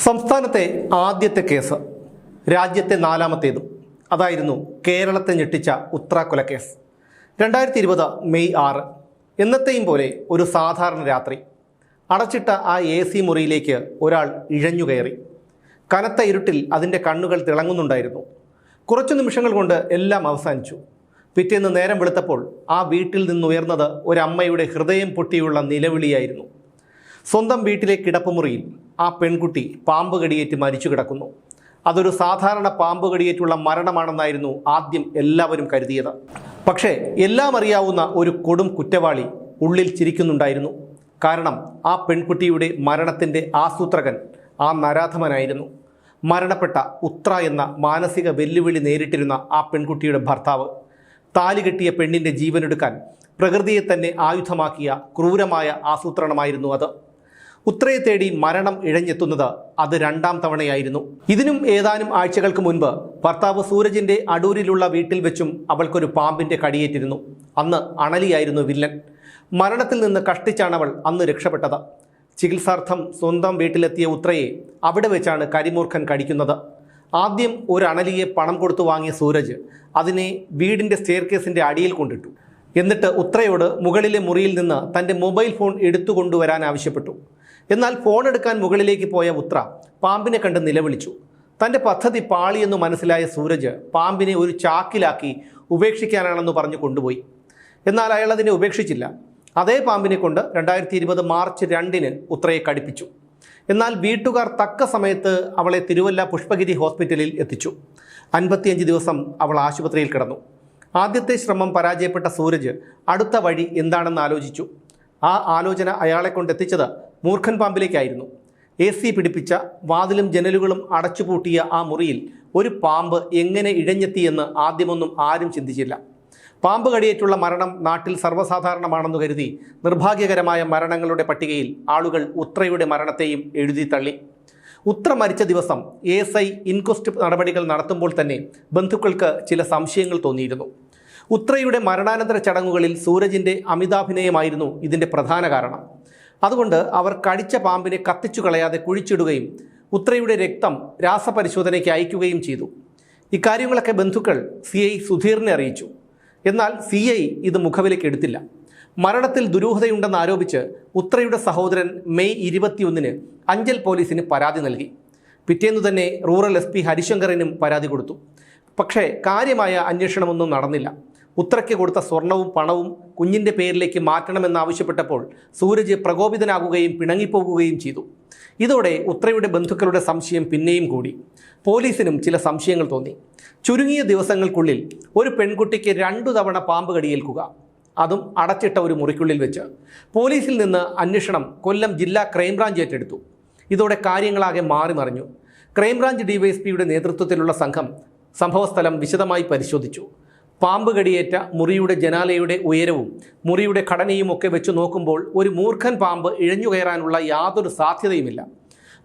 സംസ്ഥാനത്തെ ആദ്യത്തെ കേസ്, രാജ്യത്തെ നാലാമത്തേതും, അതായിരുന്നു കേരളത്തെ ഞെട്ടിച്ച ഉത്ര കൊലക്കേസ്. 2020 മെയ് 6. എന്നത്തെയും പോലെ ഒരു സാധാരണ രാത്രി. അടച്ചിട്ട ആ AC മുറിയിലേക്ക് ഒരാൾ ഇഴഞ്ഞുകയറി. കനത്ത ഇരുട്ടിൽ അതിൻ്റെ കണ്ണുകൾ തിളങ്ങുന്നുണ്ടായിരുന്നു. കുറച്ചു നിമിഷങ്ങൾ കൊണ്ട് എല്ലാം അവസാനിച്ചു. പിറ്റേന്ന് നേരം വെളുത്തപ്പോൾ ആ വീട്ടിൽ നിന്നുയർന്നത് ഒരമ്മയുടെ ഹൃദയം പൊട്ടിയുള്ള നിലവിളിയായിരുന്നു. സ്വന്തം വീട്ടിലെ കിടപ്പുമുറിയിൽ ആ പെൺകുട്ടി പാമ്പ് കടിയേറ്റ് മരിച്ചു കിടക്കുന്നു. അതൊരു സാധാരണ പാമ്പ് കടിയേറ്റുള്ള മരണമാണെന്നായിരുന്നു ആദ്യം എല്ലാവരും കരുതിയത്. പക്ഷേ എല്ലാം അറിയാവുന്ന ഒരു കൊടും കുറ്റവാളി ഉള്ളിൽ ചിരിക്കുന്നുണ്ടായിരുന്നു. കാരണം ആ പെൺകുട്ടിയുടെ മരണത്തിൻ്റെ ആസൂത്രകൻ ആ നരാധമനായിരുന്നു. മരണപ്പെട്ട ഉത്ര എന്ന മാനസിക വെല്ലുവിളി നേരിട്ടിരുന്ന ആ പെൺകുട്ടിയുടെ ഭർത്താവ്. താലി കെട്ടിയ പെണ്ണിൻ്റെ ജീവനെടുക്കാൻ പ്രകൃതിയെ തന്നെ ആയുധമാക്കിയ ക്രൂരമായ ആസൂത്രണമായിരുന്നു അത്. ഉത്രയെ തേടി മരണം ഇഴഞ്ഞെത്തുന്നത് അത് 2ാം തവണയായിരുന്നു. ഇതിനും ഏതാനും ആഴ്ചകൾക്ക് മുൻപ് ഭർത്താവ് സൂരജിൻ്റെ അടൂരിലുള്ള വീട്ടിൽ വെച്ചും അവൾക്കൊരു പാമ്പിൻ്റെ കടിയേറ്റിരുന്നു. അന്ന് അണലിയായിരുന്നു വില്ലൻ. മരണത്തിൽ നിന്ന് കഷ്ടിച്ചാണവൾ അന്ന് രക്ഷപ്പെട്ടത്. ചികിത്സാർത്ഥം സ്വന്തം വീട്ടിലെത്തിയ ഉത്രയെ അവിടെ വെച്ചാണ് കരിമൂർഖൻ കടിക്കുന്നത്. ആദ്യം ഒരു അണലിയെ പണം കൊടുത്തു വാങ്ങിയ സൂരജ് അതിനെ വീടിൻ്റെ സ്റ്റെയർകേസിൻ്റെ അടിയിൽ കൊണ്ടിട്ടു. എന്നിട്ട് ഉത്രയോട് മുകളിലെ മുറിയിൽ നിന്ന് തൻ്റെ മൊബൈൽ ഫോൺ എടുത്തു കൊണ്ടുവരാൻ ആവശ്യപ്പെട്ടു. എന്നാൽ ഫോൺ എടുക്കാൻ മുകളിലേക്ക് പോയ ഉത്ര പാമ്പിനെ കണ്ട് നിലവിളിച്ചു. തൻ്റെ പദ്ധതി പാളിയെന്ന് മനസ്സിലായ സൂരജ് പാമ്പിനെ ഒരു ചാക്കിലാക്കി ഉപേക്ഷിക്കാനാണെന്ന് പറഞ്ഞു കൊണ്ടുപോയി. എന്നാൽ അയാൾ അതിനെ ഉപേക്ഷിച്ചില്ല. അതേ പാമ്പിനെ കൊണ്ട് 2020 മാർച്ച് 2 ഉത്രയെ കടിപ്പിച്ചു. എന്നാൽ വീട്ടുകാർ തക്ക സമയത്ത് അവളെ തിരുവല്ല പുഷ്പഗിരി ഹോസ്പിറ്റലിൽ എത്തിച്ചു. 55 ദിവസം അവൾ ആശുപത്രിയിൽ കിടന്നു. ആദ്യത്തെ ശ്രമം പരാജയപ്പെട്ട സൂരജ് അടുത്ത വഴി എന്താണെന്ന് ആലോചിച്ചു. ആ ആലോചന അയാളെ കൊണ്ടെത്തിച്ചത് മൂർഖൻ പാമ്പിലേക്കായിരുന്നു. AC പിടിപ്പിച്ച വാതിലും ജനലുകളും അടച്ചുപൂട്ടിയ ആ മുറിയിൽ ഒരു പാമ്പ് എങ്ങനെ ഇഴഞ്ഞെത്തിയെന്ന് ആദ്യമൊന്നും ആരും ചിന്തിച്ചില്ല. പാമ്പ് കടിയേറ്റുള്ള മരണം നാട്ടിൽ സർവ്വസാധാരണമാണെന്ന് കരുതി നിർഭാഗ്യകരമായ മരണങ്ങളുടെ പട്ടികയിൽ ആളുകൾ ഉത്രയുടെ മരണത്തെയും എഴുതി തള്ളി. ഉത്ര മരിച്ച ദിവസം ASI ഇൻക്വസ്റ്റ് നടപടികൾ നടത്തുമ്പോൾ തന്നെ ബന്ധുക്കൾക്ക് ചില സംശയങ്ങൾ തോന്നിയിരുന്നു. ഉത്രയുടെ മരണാനന്തര ചടങ്ങുകളിൽ സൂരജിൻ്റെ അമിതാഭിനയമായിരുന്നു ഇതിൻ്റെ പ്രധാന കാരണം. അതുകൊണ്ട് അവർ കടിച്ച പാമ്പിനെ കത്തിച്ചു കളയാതെ കുഴിച്ചിടുകയും ഉത്രയുടെ രക്തം രാസപരിശോധനയ്ക്ക് അയക്കുകയും ചെയ്തു. ഇക്കാര്യങ്ങളൊക്കെ ബന്ധുക്കൾ CI സുധീറിനെ അറിയിച്ചു. എന്നാൽ CI ഇത് മുഖവിലേക്ക് എടുത്തില്ല. മരണത്തിൽ ദുരൂഹതയുണ്ടെന്ന് ആരോപിച്ച് ഉത്രയുടെ സഹോദരൻ മെയ് 21 അഞ്ചൽ പോലീസിന് പരാതി നൽകി. പിറ്റേന്നു തന്നെ റൂറൽ SP ഹരിശങ്കറിനും പരാതി കൊടുത്തു. പക്ഷേ കാര്യമായ അന്വേഷണമൊന്നും നടന്നില്ല. ഉത്രയ്ക്ക് കൊടുത്ത സ്വർണവും പണവും കുഞ്ഞിൻ്റെ പേരിലേക്ക് മാറ്റണമെന്നാവശ്യപ്പെട്ടപ്പോൾ സൂരജ് പ്രകോപിതനാകുകയും പിണങ്ങിപ്പോകുകയും ചെയ്തു. ഇതോടെ ഉത്രയുടെ ബന്ധുക്കളുടെ സംശയം പിന്നെയും കൂടി. പോലീസിനും ചില സംശയങ്ങൾ തോന്നി. ചുരുങ്ങിയ ദിവസങ്ങൾക്കുള്ളിൽ ഒരു പെൺകുട്ടിക്ക് 2 തവണ പാമ്പ് കടിയേൽക്കുക, അതും അടച്ചിട്ട ഒരു മുറിക്കുള്ളിൽ വെച്ച്. പോലീസിൽ നിന്ന് അന്വേഷണം കൊല്ലം ജില്ലാ ക്രൈംബ്രാഞ്ച് ഏറ്റെടുത്തു. ഇതോടെ കാര്യങ്ങളാകെ മാറി മറിഞ്ഞു. ക്രൈംബ്രാഞ്ച് DYSPയുടെ നേതൃത്വത്തിലുള്ള സംഘം സംഭവസ്ഥലം വിശദമായി പരിശോധിച്ചു. പാമ്പ് കടിയേറ്റ മുറിയുടെ ജനാലയുടെ ഉയരവും മുറിയുടെ ഘടനയും ഒക്കെ വെച്ച് നോക്കുമ്പോൾ ഒരു മൂർഖൻ പാമ്പ് ഇഴഞ്ഞു കയറാനുള്ള യാതൊരു സാധ്യതയുമില്ല.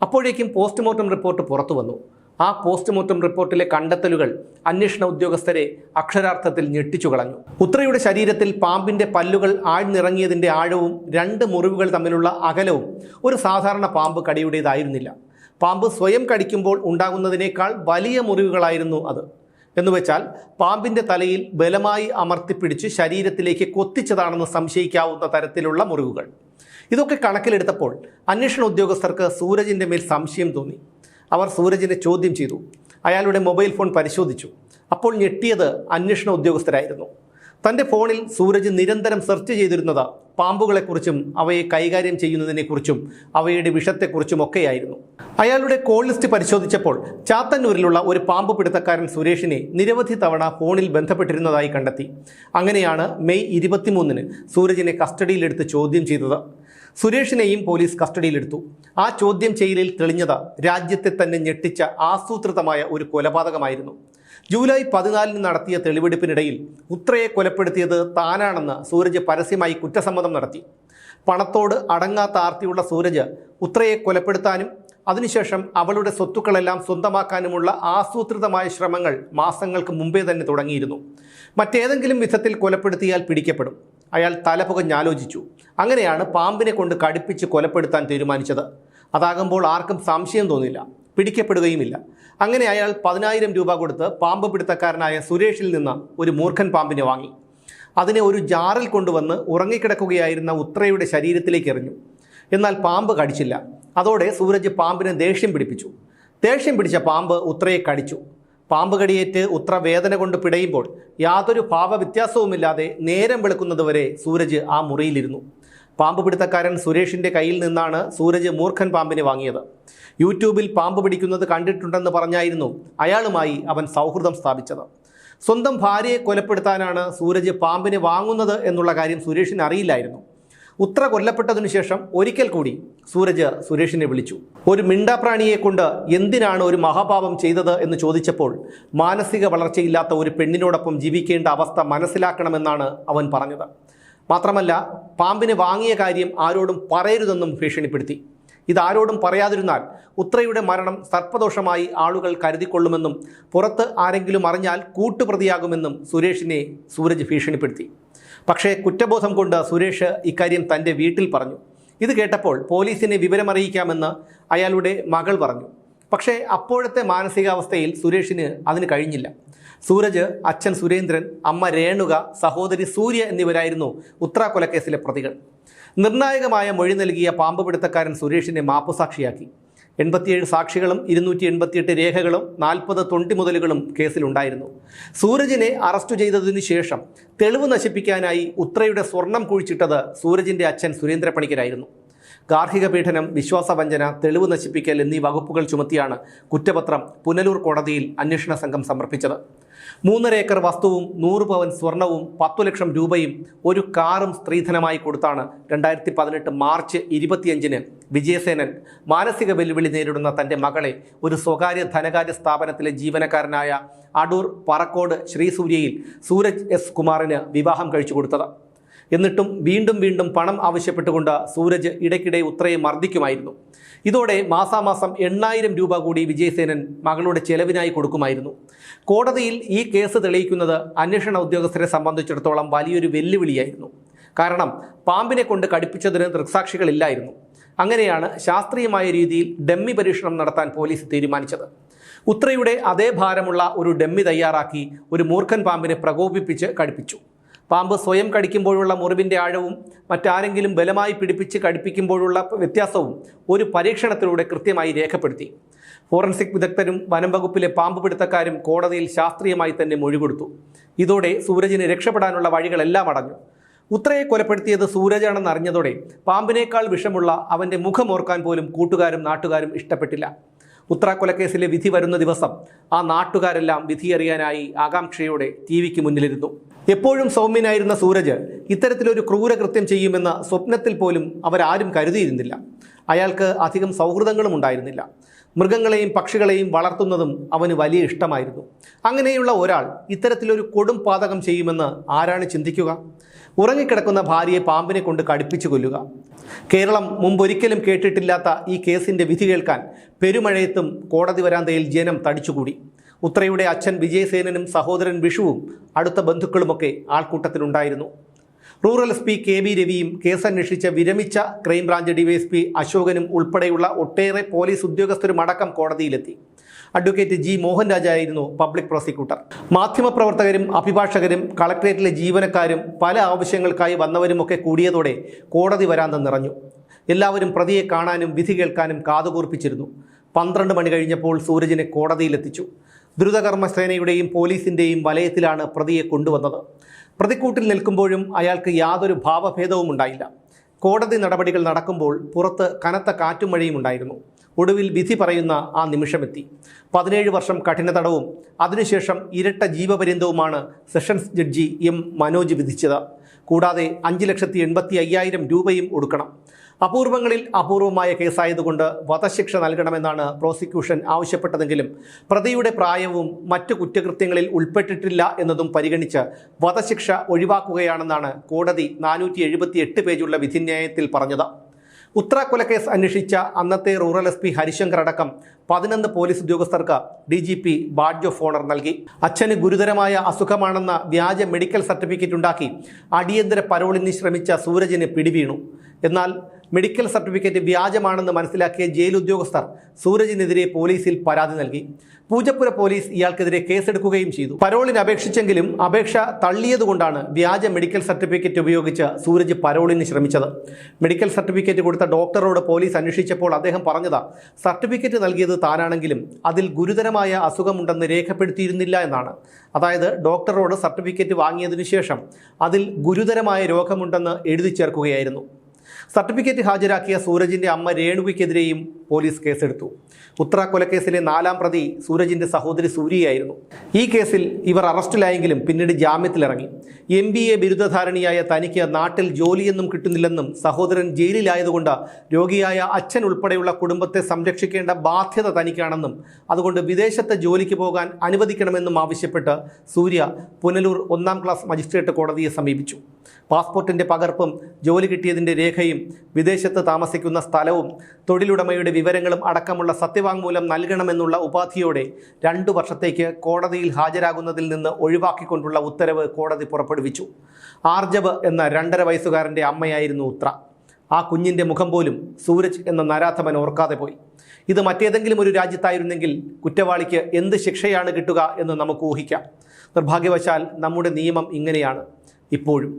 അപ്പോഴേക്കും പോസ്റ്റ്മോർട്ടം റിപ്പോർട്ട് പുറത്തു വന്നു. ആ പോസ്റ്റ്മോർട്ടം റിപ്പോർട്ടിലെ കണ്ടെത്തലുകൾ അന്വേഷണ ഉദ്യോഗസ്ഥരെ അക്ഷരാർത്ഥത്തിൽ ഞെട്ടിച്ചു കളഞ്ഞു. ഉത്രയുടെ ശരീരത്തിൽ പാമ്പിൻ്റെ പല്ലുകൾ ആഴ്ന്നിറങ്ങിയതിൻ്റെ ആഴവും 2 മുറിവുകൾ തമ്മിലുള്ള അകലവും ഒരു സാധാരണ പാമ്പ് കടിയുടേതായിരുന്നില്ല. പാമ്പ് സ്വയം കടിക്കുമ്പോൾ ഉണ്ടാകുന്നതിനേക്കാൾ വലിയ മുറിവുകളായിരുന്നു അത്. എന്നുവെച്ചാൽ പാമ്പിൻ്റെ തലയിൽ ബലമായി അമർത്തിപ്പിടിച്ച് ശരീരത്തിലേക്ക് കൊത്തിച്ചതാണെന്ന് സംശയിക്കാവുന്ന തരത്തിലുള്ള മുറിവുകൾ. ഇതൊക്കെ കണക്കിലെടുത്തപ്പോൾ അന്വേഷണ ഉദ്യോഗസ്ഥർക്ക് സൂരജിൻ്റെ മേൽ സംശയം തോന്നി. അവർ സൂരജിനെ ചോദ്യം ചെയ്തു. അയാളുടെ മൊബൈൽ ഫോൺ പരിശോധിച്ചു. അപ്പോൾ ഞെട്ടിയത് അന്വേഷണ ഉദ്യോഗസ്ഥരായിരുന്നു. തൻ്റെ ഫോണിൽ സൂരജ് നിരന്തരം സെർച്ച് ചെയ്തിരുന്നത് പാമ്പുകളെക്കുറിച്ചും അവയെ കൈകാര്യം ചെയ്യുന്നതിനെക്കുറിച്ചും അവയുടെ വിഷത്തെക്കുറിച്ചുമൊക്കെയായിരുന്നു. അയാളുടെ കോൾ ലിസ്റ്റ് പരിശോധിച്ചപ്പോൾ ചാത്തന്നൂരിലുള്ള ഒരു പാമ്പ് പിടുത്തക്കാരൻ സുരേഷിനെ നിരവധി തവണ ഫോണിൽ ബന്ധപ്പെട്ടിരുന്നതായി കണ്ടെത്തി. അങ്ങനെയാണ് മെയ് 23 സൂരജിനെ കസ്റ്റഡിയിലെടുത്ത് ചോദ്യം ചെയ്തത്. സുരേഷിനെയും പോലീസ് കസ്റ്റഡിയിലെടുത്തു. ആ ചോദ്യം ചെയ്യലിൽ തെളിഞ്ഞത് രാജ്യത്തെ തന്നെ ഞെട്ടിച്ച ആസൂത്രിതമായ ഒരു കൊലപാതകമായിരുന്നു. ജൂലൈ 14 നടത്തിയ തെളിവെടുപ്പിനിടയിൽ ഉത്രയെ കൊലപ്പെടുത്തിയത് താനാണെന്ന് സൂരജ് പരസ്യമായി കുറ്റസമ്മതം നടത്തി. പണത്തോട് അടങ്ങാത്ത ആർത്തിയുള്ള സൂരജ് ഉത്രയെ കൊലപ്പെടുത്താനും അതിനുശേഷം അവളുടെ സ്വത്തുക്കളെല്ലാം സ്വന്തമാക്കാനുമുള്ള ആസൂത്രിതമായ ശ്രമങ്ങൾ മാസങ്ങൾക്ക് മുമ്പേ തന്നെ തുടങ്ങിയിരുന്നു. മറ്റേതെങ്കിലും വിധത്തിൽ കൊലപ്പെടുത്തിയാൽ പിടിക്കപ്പെടും. അയാൾ തലപുകഞ്ഞാലോചിച്ചു. അങ്ങനെയാണ് പാമ്പിനെ കൊണ്ട് കടിപ്പിച്ച് കൊലപ്പെടുത്താൻ തീരുമാനിച്ചത്. അതാകുമ്പോൾ ആർക്കും സംശയം തോന്നില്ല, പിടിക്കപ്പെടുകയുമില്ല. അങ്ങനെ അയാൾ 10,000 രൂപ കൊടുത്ത് പാമ്പ് പിടുത്തക്കാരനായ സുരേഷിൽ നിന്ന് ഒരു മൂർഖൻ പാമ്പിനെ വാങ്ങി. അതിനെ ഒരു ജാറിൽ കൊണ്ടുവന്ന് ഉറങ്ങിക്കിടക്കുകയായിരുന്ന ഉത്രയുടെ ശരീരത്തിലേക്ക് എറിഞ്ഞു. എന്നാൽ പാമ്പ് കടിച്ചില്ല. അതോടെ സൂരജ് പാമ്പിനെ ദേഷ്യം പിടിപ്പിച്ചു. ദേഷ്യം പിടിച്ച പാമ്പ് ഉത്രയെ കടിച്ചു. പാമ്പ് കടിയേറ്റ് ഉത്ര വേദന കൊണ്ട് പിടയുമ്പോൾ യാതൊരു ഭാവവ്യത്യാസവുമില്ലാതെ നേരം വെളുക്കുന്നതുവരെ സൂരജ് ആ മുറിയിലിരുന്നു. പാമ്പ് പിടുത്തക്കാരൻ സുരേഷിൻ്റെ കയ്യിൽ നിന്നാണ് സൂരജ് മൂർഖൻ പാമ്പിനെ വാങ്ങിയത്. യൂട്യൂബിൽ പാമ്പ് പിടിക്കുന്നത് കണ്ടിട്ടുണ്ടെന്ന് പറഞ്ഞായിരുന്നു അയാളുമായി അവൻ സൗഹൃദം സ്ഥാപിച്ചത്. സ്വന്തം ഭാര്യയെ കൊലപ്പെടുത്താനാണ് സൂരജ് പാമ്പിനെ വാങ്ങുന്നത് എന്നുള്ള കാര്യം സുരേഷിന് അറിയില്ലായിരുന്നു. ഉത്ര കൊല്ലപ്പെട്ടതിനു ശേഷം ഒരിക്കൽ കൂടി സൂരജ് സുരേഷിനെ വിളിച്ചു. ഒരു മിണ്ടാപ്രാണിയെ കൊണ്ട് എന്തിനാണ് ഒരു മഹാപാപം ചെയ്തത് എന്ന് ചോദിച്ചപ്പോൾ മാനസിക വളർച്ചയില്ലാത്ത ഒരു പെണ്ണിനോടൊപ്പം ജീവിക്കേണ്ട അവസ്ഥ മനസ്സിലാക്കണമെന്നാണ് അവൻ പറഞ്ഞത്. മാത്രമല്ല, പാമ്പിനെ വാങ്ങിയ കാര്യം ആരോടും പറയരുതെന്നും ഭീഷണിപ്പെടുത്തി. ഇതാരോടും പറയാതിരുന്നാൽ ഉത്രയുടെ മരണം സർപ്പദോഷമായി ആളുകൾ കരുതിക്കൊള്ളുമെന്നും പുറത്ത് ആരെങ്കിലും അറിഞ്ഞാൽ കൂട്ടുപ്രതിയാകുമെന്നും സുരേഷിനെ സൂരജ് ഭീഷണിപ്പെടുത്തി. പക്ഷേ കുറ്റബോധം കൊണ്ട് സുരേഷ് ഇക്കാര്യം തൻ്റെ വീട്ടിൽ പറഞ്ഞു. ഇത് കേട്ടപ്പോൾ പോലീസിനെ വിവരമറിയിക്കാമെന്ന് അയാളുടെ മകൾ പറഞ്ഞു. പക്ഷേ അപ്പോഴത്തെ മാനസികാവസ്ഥയിൽ സുരേഷിന് അതിന് കഴിഞ്ഞില്ല. സൂരജ്, അച്ഛൻ സുരേന്ദ്രൻ, അമ്മ രേണുക, സഹോദരി സൂര്യ എന്നിവരായിരുന്നു ഉത്ര കൊലക്കേസിലെ പ്രതികൾ. നിർണായകമായ മൊഴി നൽകിയ പാമ്പ് പിടുത്തക്കാരൻ സുരേഷിനെ മാപ്പുസാക്ഷിയാക്കി. 87 സാക്ഷികളും 288 രേഖകളും 40 തൊണ്ടിമുതലുകളും കേസിലുണ്ടായിരുന്നു. സൂരജിനെ അറസ്റ്റ് ചെയ്തതിനു ശേഷം തെളിവ് നശിപ്പിക്കാനായി ഉത്രയുടെ സ്വർണം കുഴിച്ചിട്ടത് സൂരജിൻ്റെ അച്ഛൻ സുരേന്ദ്രപ്പണിക്കരായിരുന്നു. ഗാർഹിക പീഡനം, വിശ്വാസവഞ്ചന, തെളിവ് നശിപ്പിക്കൽ എന്നീ വകുപ്പുകൾ ചുമത്തിയാണ് കുറ്റപത്രം പുനലൂർ കോടതിയിൽ അന്വേഷണ സംഘം സമർപ്പിച്ചത്. 3.5 ഏക്കർ വസ്തുവും 100 പവൻ സ്വർണവും 10 ലക്ഷം രൂപയും ഒരു കാറും സ്ത്രീധനമായി കൊടുത്താണ് 2018 മാർച്ച് 25-ന് വിജയസേനൻ മാനസിക വെല്ലുവിളി നേരിടുന്ന തൻ്റെ മകളെ ഒരു സ്വകാര്യ ധനകാര്യ സ്ഥാപനത്തിലെ ജീവനക്കാരനായ അടൂർ പറക്കോട് ശ്രീസൂര്യയിൽ സൂരജ് എസ് കുമാറിന് വിവാഹം കഴിച്ചു കൊടുത്തത്. എന്നിട്ടും വീണ്ടും വീണ്ടും പണം ആവശ്യപ്പെട്ടുകൊണ്ട് സൂരജ് ഇടയ്ക്കിടെ ഉത്രയെ മർദ്ദിക്കുമായിരുന്നു. ഇതോടെ മാസാമാസം 8,000 രൂപ കൂടി വിജയസേനൻ മകളുടെ ചെലവിനായി കൊടുക്കുമായിരുന്നു. കോടതിയിൽ ഈ കേസ് തെളിയിക്കുന്നത് അന്വേഷണ ഉദ്യോഗസ്ഥരെ സംബന്ധിച്ചിടത്തോളം വലിയൊരു വെല്ലുവിളിയായിരുന്നു. കാരണം പാമ്പിനെ കൊണ്ട് കടിപ്പിച്ചതിന് ദൃക്സാക്ഷികളില്ലായിരുന്നു. അങ്ങനെയാണ് ശാസ്ത്രീയമായ രീതിയിൽ ഡമ്മി പരീക്ഷണം നടത്താൻ പോലീസ് തീരുമാനിച്ചത്. ഉത്രയുടെ അതേ ഭാരമുള്ള ഒരു ഡമ്മി തയ്യാറാക്കി ഒരു മൂർഖൻ പാമ്പിനെ പ്രകോപിപ്പിച്ച് കടിപ്പിച്ചു. പാമ്പ് സ്വയം കടിക്കുമ്പോഴുള്ള മുറിവിൻ്റെ ആഴവും മറ്റാരെങ്കിലും ബലമായി പിടിപ്പിച്ച് കടിപ്പിക്കുമ്പോഴുള്ള വ്യത്യാസവും ഒരു പരീക്ഷണത്തിലൂടെ കൃത്യമായി രേഖപ്പെടുത്തി. ഫോറൻസിക് വിദഗ്ധരും വനം വകുപ്പിലെ പാമ്പ് പിടുത്തക്കാരും കോടതിയിൽ ശാസ്ത്രീയമായി തന്നെ മൊഴി കൊടുത്തു. ഇതോടെ സൂരജിന് രക്ഷപ്പെടാനുള്ള വഴികളെല്ലാം അടഞ്ഞു. ഉത്രയെ കൊലപ്പെടുത്തിയത് സൂരജാണെന്ന് അറിഞ്ഞതോടെ പാമ്പിനേക്കാൾ വിഷമുള്ള അവൻ്റെ മുഖമോർക്കാൻ പോലും കൂട്ടുകാരും നാട്ടുകാരും ഇഷ്ടപ്പെട്ടില്ല. ഉത്ര കൊലക്കേസിലെ വിധി വരുന്ന ദിവസം ആ നാട്ടുകാരെല്ലാം വിധിയറിയാനായി ആകാംക്ഷയോടെ ടി.വിക്ക് മുന്നിലിരുന്നു. എപ്പോഴും സൗമ്യനായിരുന്ന സൂരജ് ഇത്തരത്തിലൊരു ക്രൂരകൃത്യം ചെയ്യുമെന്ന് സ്വപ്നത്തിൽ പോലും അവരാരും കരുതിയിരുന്നില്ല. അയാൾക്ക് അധികം സൗഹൃദങ്ങളും ഉണ്ടായിരുന്നില്ല. മൃഗങ്ങളെയും പക്ഷികളെയും വളർത്തുന്നതും അവന് വലിയ ഇഷ്ടമായിരുന്നു. അങ്ങനെയുള്ള ഒരാൾ ഇത്തരത്തിലൊരു കൊടും പാതകം ചെയ്യുമെന്ന് ആരാണ് ചിന്തിക്കുക? ഉറങ്ങിക്കിടക്കുന്ന ഭാര്യയെ പാമ്പിനെ കൊണ്ട് കടിപ്പിച്ചു കൊല്ലുക. കേരളം മുമ്പൊരിക്കലും കേട്ടിട്ടില്ലാത്ത ഈ കേസിൻ്റെ വിധി കേൾക്കാൻ പെരുമഴയത്തും കോടതി വരാന്തയിൽ ജനം തടിച്ചുകൂടി. ഉത്രയുടെ അച്ഛൻ വിജയസേനനും സഹോദരൻ വിഷുവും അടുത്ത ബന്ധുക്കളുമൊക്കെ ആൾക്കൂട്ടത്തിലുണ്ടായിരുന്നു. Rural SP. കെ.ബി. രവിയും കേസന്വേഷിച്ച വിരമിച്ച ക്രൈംബ്രാഞ്ച് ഡിവൈഎസ്പി അശോകനും ഉൾപ്പെടെയുള്ള ഒട്ടേറെ പോലീസ് ഉദ്യോഗസ്ഥരുമടക്കം കോടതിയിലെത്തി. അഡ്വക്കേറ്റ് ജി മോഹൻരാജായിരുന്നു പബ്ലിക് പ്രോസിക്യൂട്ടർ. മാധ്യമപ്രവർത്തകരും അഭിഭാഷകരും കളക്ട്രേറ്റിലെ ജീവനക്കാരും പല ആവശ്യങ്ങൾക്കായി വന്നവരുമൊക്കെ കൂടിയതോടെ കോടതി വരാന്ത നിറഞ്ഞു. എല്ലാവരും പ്രതിയെ കാണാനും വിധി കേൾക്കാനും കാതുകൂർപ്പിച്ചിരുന്നു. 12 മണി കഴിഞ്ഞപ്പോൾ സൂരജിനെ കോടതിയിലെത്തിച്ചു. ദ്രുതകർമ്മ സേനയുടെയും പോലീസിൻ്റെയും വലയത്തിലാണ് പ്രതിയെ കൊണ്ടുവന്നത്. പ്രതിക്കൂട്ടിൽ നിൽക്കുമ്പോഴും അയാൾക്ക് യാതൊരു ഭാവഭേദവും ഉണ്ടായില്ല. കോടതി നടപടികൾ നടക്കുമ്പോൾ പുറത്ത് കനത്ത കാറ്റും മഴയും ഉണ്ടായിരുന്നു. ഒടുവിൽ വിധി പറയുന്ന ആ നിമിഷമെത്തി. 17 വർഷം കഠിന തടവും അതിനുശേഷം ഇരട്ട ജീവപര്യന്തവുമാണ് സെഷൻസ് ജഡ്ജി എം മനോജ് വിധിച്ചത്. കൂടാതെ 5,85,000 രൂപയും കൊടുക്കണം. അപൂർവങ്ങളിൽ അപൂർവമായ കേസായതുകൊണ്ട് വധശിക്ഷ നൽകണമെന്നാണ് പ്രോസിക്യൂഷൻ ആവശ്യപ്പെട്ടതെങ്കിലും പ്രതിയുടെ പ്രായവും മറ്റു കുറ്റകൃത്യങ്ങളിൽ ഉൾപ്പെട്ടിട്ടില്ല എന്നതും പരിഗണിച്ച് വധശിക്ഷ ഒഴിവാക്കുകയാണെന്നാണ് കോടതി 478 പേജുള്ള വിധിന്യായത്തിൽ പറഞ്ഞത്. ഉത്ര കൊലക്കേസ് അന്വേഷിച്ച അന്നത്തെ റൂറൽ എസ്.പി. ഹരിശങ്കർ അടക്കം 11 പോലീസ് ഉദ്യോഗസ്ഥർക്ക് DGP ബാഡ്ജ് ഓഫ് ഓണർ നൽകി. അച്ഛന് ഗുരുതരമായ അസുഖമാണെന്ന വ്യാജ മെഡിക്കൽ സർട്ടിഫിക്കറ്റ് ഉണ്ടാക്കി അടിയന്തര പരോളിന് ശ്രമിച്ച സൂരജിന് പിടിവീണു. എന്നാൽ മെഡിക്കൽ സർട്ടിഫിക്കറ്റ് വ്യാജമാണെന്ന് മനസ്സിലാക്കിയ ജയിൽ ഉദ്യോഗസ്ഥർ സൂരജിനെതിരെ പോലീസിൽ പരാതി നൽകി. പൂജപ്പുര പോലീസ് ഇയാൾക്കെതിരെ കേസെടുക്കുകയും ചെയ്തു. പരോളിന് അപേക്ഷിച്ചെങ്കിലും അപേക്ഷ തള്ളിയതുകൊണ്ടാണ് വ്യാജ മെഡിക്കൽ സർട്ടിഫിക്കറ്റ് ഉപയോഗിച്ച് സൂരജ് പരോളിന് ശ്രമിച്ചത്. മെഡിക്കൽ സർട്ടിഫിക്കറ്റ് കൊടുത്ത ഡോക്ടറോട് പോലീസ് അന്വേഷിച്ചപ്പോൾ അദ്ദേഹം പറഞ്ഞത് സർട്ടിഫിക്കറ്റ് നൽകിയത് താനാണെങ്കിലും അതിൽ ഗുരുതരമായ അസുഖമുണ്ടെന്ന് രേഖപ്പെടുത്തിയിരുന്നില്ല എന്നാണ്. അതായത് ഡോക്ടറോട് സർട്ടിഫിക്കറ്റ് വാങ്ങിയതിനു ശേഷം അതിൽ ഗുരുതരമായ രോഗമുണ്ടെന്ന് എഴുതി ചേർക്കുകയായിരുന്നു. സർട്ടിഫിക്കറ്റ് ഹാജരാക്കിയ സൂരജിൻ്റെ അമ്മ രേണുകയ്ക്കെതിരെയും പോലീസ് കേസെടുത്തു. ഉത്ര കൊലക്കേസിലെ 4ാം പ്രതി സൂരജിൻ്റെ സഹോദരി സൂര്യയായിരുന്നു. ഈ കേസിൽ ഇവർ അറസ്റ്റിലായെങ്കിലും പിന്നീട് ജാമ്യത്തിലിറങ്ങി. MBA ബിരുദധാരണിയായ തനിക്ക് നാട്ടിൽ ജോലിയൊന്നും കിട്ടുന്നില്ലെന്നും സഹോദരൻ ജയിലിലായതുകൊണ്ട് രോഗിയായ അച്ഛൻ ഉൾപ്പെടെയുള്ള കുടുംബത്തെ സംരക്ഷിക്കേണ്ട ബാധ്യത തനിക്കാണെന്നും അതുകൊണ്ട് വിദേശത്ത് ജോലിക്ക് പോകാൻ അനുവദിക്കണമെന്നും ആവശ്യപ്പെട്ട് സൂര്യ പുനലൂർ 1ാം ക്ലാസ് മജിസ്ട്രേറ്റ് കോടതിയെ സമീപിച്ചു. പാസ്പോർട്ടിൻ്റെ പകർപ്പും ജോലി കിട്ടിയതിൻ്റെ രേഖയും വിദേശത്ത് താമസിക്കുന്ന സ്ഥലവും തൊഴിലുടമയുടെ വിവരങ്ങളും അടക്കമുള്ള സത്യവാങ്മൂലം നൽകണമെന്നുള്ള ഉപാധിയോടെ 2 വർഷത്തേക്ക് കോടതിയിൽ ഹാജരാകുന്നതിൽ നിന്ന് ഒഴിവാക്കിക്കൊണ്ടുള്ള ഉത്തരവ് കോടതി പുറപ്പെടുവിച്ചു. ആർജവ് എന്ന 2.5 വയസ്സുകാരൻ്റെ അമ്മയായിരുന്നു ഉത്ര. ആ കുഞ്ഞിൻ്റെ മുഖം പോലും സൂരജ് എന്ന നരാധമൻ ഓർക്കാതെ പോയി. ഇത് മറ്റേതെങ്കിലും ഒരു രാജ്യത്തായിരുന്നെങ്കിൽ കുറ്റവാളിക്ക് എന്ത് ശിക്ഷയാണ് കിട്ടുക എന്ന് നമുക്ക് ഊഹിക്കാം. നിർഭാഗ്യവശാൽ നമ്മുടെ നിയമം ഇങ്ങനെയാണ്. ഇപ്പോഴും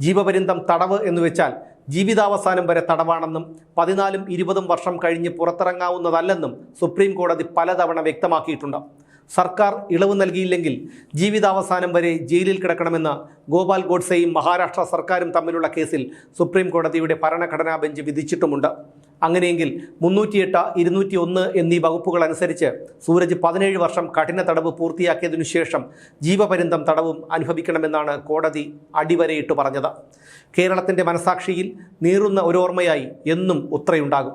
ജീവപര്യന്തം തടവ് എന്ന് വെച്ചാൽ ജീവിതാവസാനം വരെ തടവാണെന്നും 14ഉം 20ഉം വർഷം കഴിഞ്ഞ് പുറത്തിറങ്ങാവുന്നതല്ലെന്നും സുപ്രീം കോടതി പലതവണ വ്യക്തമാക്കിയിട്ടുണ്ട്. സർക്കാർ ഇളവ് നൽകിയില്ലെങ്കിൽ ജീവിതാവസാനം വരെ ജയിലിൽ കിടക്കണമെന്ന് ഗോപാൽ ഗോഡ്സെയും മഹാരാഷ്ട്ര സർക്കാരും തമ്മിലുള്ള കേസിൽ സുപ്രീം കോടതിയുടെ ഭരണഘടനാ ബെഞ്ച് വിധിച്ചിട്ടുമുണ്ട്. അങ്ങനെയെങ്കിൽ 308, 201 എന്നീ വകുപ്പുകൾ അനുസരിച്ച് സൂരജ് 17 വർഷം കഠിന തടവ് പൂർത്തിയാക്കിയതിനു ശേഷം ജീവപര്യന്തം തടവും അനുഭവിക്കണമെന്നാണ് കോടതി അടിവരയിട്ട് പറഞ്ഞത്. കേരളത്തിൻ്റെ മനസാക്ഷിയിൽ നീറുന്ന ഒരു ഓർമ്മയായി എന്നും ഉത്രയുണ്ടാകും.